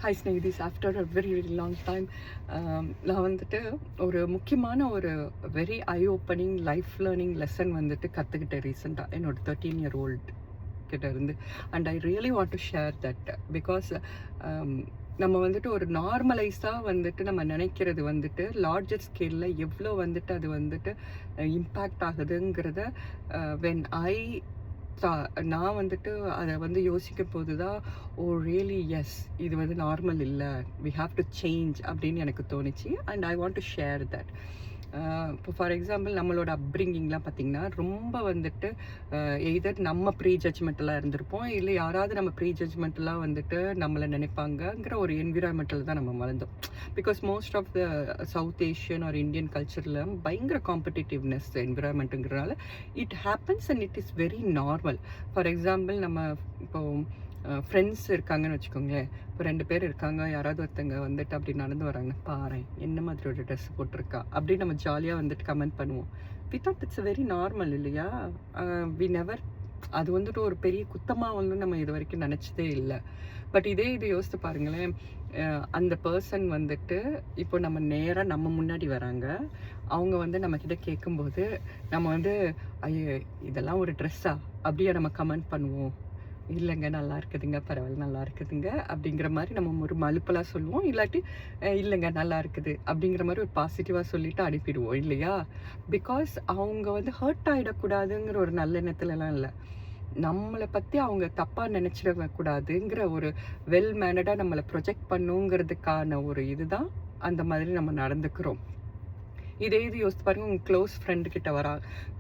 Hi ஸ்நேகிதிஸ், after a very very long time நான் வந்துட்டு ஒரு முக்கியமான ஒரு very eye opening life learning lesson வந்துட்டு கற்றுக்கிட்டேன் ரீசெண்டாக என்னோட 13 year old கிட்ட இருந்து. And I really want to share that because நம்ம வந்துட்டு ஒரு நார்மலைஸாக வந்துட்டு நம்ம நினைக்கிறது வந்துட்டு லார்ஜர் ஸ்கேலில் எவ்வளோ வந்துட்டு அது வந்துட்டு இம்பேக்ட் ஆகுதுங்கிறத வென் நான் வந்துட்டு அதை வந்து யோசிக்கும் போது தான் ஓ ரியலி எஸ் இது வந்து நார்மல் இல்லை, வி ஹாவ் டு சேஞ்ச் அப்படின்னு எனக்கு தோணுச்சு. And I want to share that. இப்போ ஃபார் எக்ஸாம்பிள் நம்மளோட அப்ரிங்கிங்லாம் பார்த்திங்கன்னா ரொம்ப வந்துட்டு எய்தர் நம்ம ப்ரீ ஜட்ஜ்மெண்டலாக இருந்திருப்போம், இல்லை யாராவது நம்ம ப்ரீ ஜட்ஜ்மெண்டலாக வந்துட்டு நம்மளை நினைப்பாங்கங்கிற ஒரு என்விரான்மெண்ட்டில் தான் நம்ம வளர்ந்தோம். Because most of the South Asian or Indian கல்ச்சரில் பயங்கர காம்படிட்டிவ்னஸ் என்விரான்மெண்ட்டுங்கிறனால it happens and it is very normal. For example நம்ம இப்போ ஃப்ரெண்ட்ஸ் இருக்காங்கன்னு வச்சுக்கோங்களேன். இப்போ 2 பேர் இருக்காங்க, யாராவது ஒருத்தங்க வந்துட்டு அப்படி நடந்து வராங்க, பாரு என்ன மாதிரி ஒரு ட்ரெஸ் போட்டிருக்கா அப்படின்னு நம்ம ஜாலியாக வந்துட்டு கமெண்ட் பண்ணுவோம். We thought it's very normal இல்லையா? வி நெவர், அது வந்துட்டு ஒரு பெரிய குத்தமாக வந்து நம்ம இது வரைக்கும் நினச்சதே இல்லை. பட் இது யோசித்து பாருங்களேன், அந்த பர்சன் வந்துட்டு இப்போ நம்ம நேராக நம்ம முன்னாடி வராங்க, அவங்க வந்து நம்மக்கிட்ட கேட்கும்போது நம்ம வந்து ஐயோ இதெல்லாம் ஒரு ட்ரெஸ்ஸா அப்படியே நம்ம கமெண்ட் பண்ணுவோம். இல்லைங்க நல்லா இருக்குதுங்க, பரவாயில்ல நல்லா இருக்குதுங்க அப்படிங்கிற மாதிரி நம்ம ஒரு மலுப்பலாக சொல்லுவோம். இல்லாட்டி இல்லைங்க நல்லா இருக்குது அப்படிங்கிற மாதிரி ஒரு பாசிட்டிவாக சொல்லிவிட்டு அனுப்பிடுவோம் இல்லையா? பிகாஸ் அவங்க வந்து ஹர்ட் ஆகிடக்கூடாதுங்கிற ஒரு நல்லெண்ணத்துலலாம் இல்லை, நம்மளை பற்றி அவங்க தப்பாக நினச்சிடக்கூடாதுங்கிற ஒரு வெல் மேனடாக நம்மளை ப்ரொஜெக்ட் பண்ணுங்கிறதுக்கான ஒரு இதுதான் அந்த மாதிரி நம்ம நடந்துக்கிறோம். இதே இது யோசித்து பாருங்க, உங்கள் க்ளோஸ் ஃப்ரெண்டு கிட்ட வரா,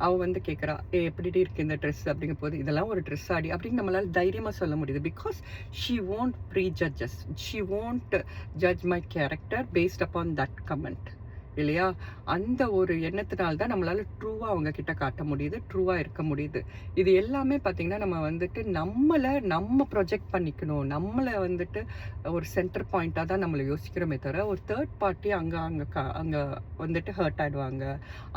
அவள் வந்து கேட்குறா எப்படி இருக்கு இந்த ட்ரெஸ் அப்படிங்கும் போது இதெல்லாம் ஒரு ட்ரெஸ் ஆடி அப்படின்னு நம்மளால் தைரியமாக சொல்ல முடியுது. Because she won't prejudge us, she won't judge my character based upon that comment இல்லையா? அந்த ஒரு எண்ணத்தினால்தான் நம்மளால் ட்ரூவாக அவங்க கிட்ட காட்ட முடியுது, ட்ரூவாக இருக்க முடியுது. இது எல்லாமே பார்த்திங்கன்னா நம்ம வந்துட்டு நம்ம ப்ரொஜெக்ட் பண்ணிக்கணும், நம்மளை வந்துட்டு ஒரு சென்டர் பாயிண்ட்டாக தான் நம்மளை யோசிக்கிறோமே தவிர ஒரு தேர்ட் பார்ட்டி அங்கே வந்துட்டு ஹர்ட் ஆகிடுவாங்க,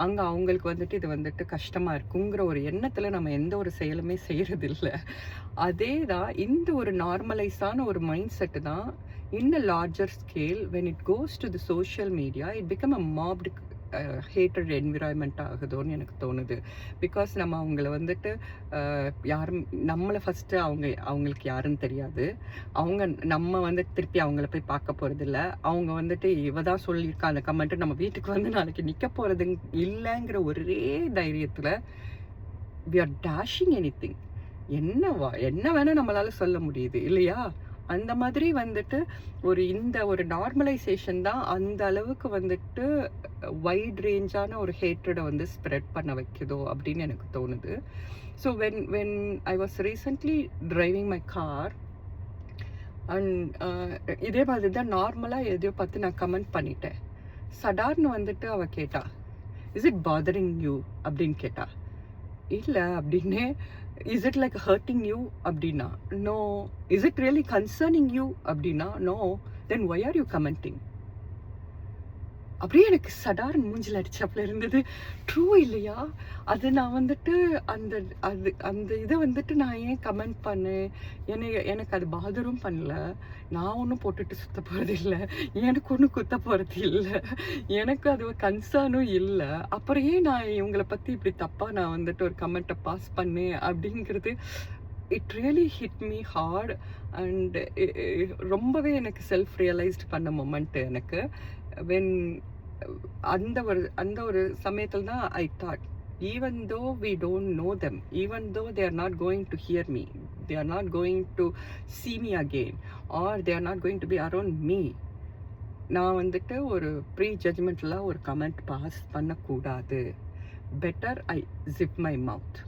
அங்கே அவங்களுக்கு வந்துட்டு இது வந்துட்டு கஷ்டமாக இருக்குங்கிற ஒரு எண்ணத்தில் நம்ம எந்த ஒரு செயலுமே செய்கிறதில்ல. அதே தான் இந்த ஒரு நார்மலைஸான ஒரு மைண்ட் செட்டு தான் in a larger scale when it goes to the social media it become a mobbed hated environment ஆகுதோன்னு எனக்கு தோணுது. பிகாஸ் நம்ம அவங்கள வந்துட்டு யாரும் நம்மளை ஃபஸ்ட்டு அவங்களுக்கு யாருன்னு தெரியாது, அவங்க நம்ம வந்து திருப்பி அவங்கள போய் பார்க்க போகிறதில்ல, அவங்க வந்துட்டு இவ தான் சொல்லியிருக்கா அந்த கமெண்ட்டு நம்ம வீட்டுக்கு வந்து நாளைக்கு நிற்க போகிறது இல்லைங்கிற ஒரே தைரியத்தில் we are dashing anything. என்ன வேணால் நம்மளால் சொல்ல முடியுது இல்லையா? அந்த மாதிரி வந்துட்டு இந்த ஒரு நார்மலைசேஷன் தான் அந்த அளவுக்கு வந்துட்டு வைட் ரேஞ்சான ஒரு ஹேட்ரடை வந்து ஸ்ப்ரெட் பண்ண வைக்குதோ அப்படின்னு எனக்கு தோணுது. So when I was recently driving my car and இதே மாதிரி தான் நார்மலாக எதையோ பார்த்து நான் கமெண்ட் பண்ணிட்டேன். சடார்னு வந்துட்டு அவள் கேட்டா, இஸ் இட் பாதரிங் யூ அப்படின்னு கேட்டா. இல்லை அப்படின்னு. Is it like hurting you அப்படின்னா no. Is it really concerning you அப்படின்னா no. Then why are you commenting? அப்படியே எனக்கு சடார்னு மூஞ்சில் அடிச்சாப்புல இருந்தது. ட்ரூ இல்லையா? அது நான் வந்துட்டு அந்த இதை வந்துட்டு நான் ஏன் கமெண்ட் பண்ணேன்? எனக்கு அது பாதரும் பண்ணல, நான் ஒன்றும் போட்டுட்டு சுத்த போகிறது இல்லை, எனக்கு ஒன்றும் குத்த போகிறது இல்லை, எனக்கு அது கன்சர்னும் இல்லை. அப்புறம் ஏன் நான் இவங்களை பற்றி இப்படி தப்பாக நான் வந்துட்டு ஒரு கமெண்ட்டை பாஸ் பண்ணேன் அப்படிங்கிறது it really hit me heart. And ரொம்பவே எனக்கு செல்ஃப் ரியலைஸ்ட் பண்ண மொமெண்ட் எனக்கு. வென் அந்த ஒரு சமயத்தில் தான் I thought, even though we don't know them, even though they are not going to hear me, they are not going to see me again, or they are not going to be around me, நான் வந்துட்டு ஒரு pre ஜட்ஜ்மெண்ட்லாம் ஒரு comment pass பண்ணக்கூடாது. Better I zip my mouth.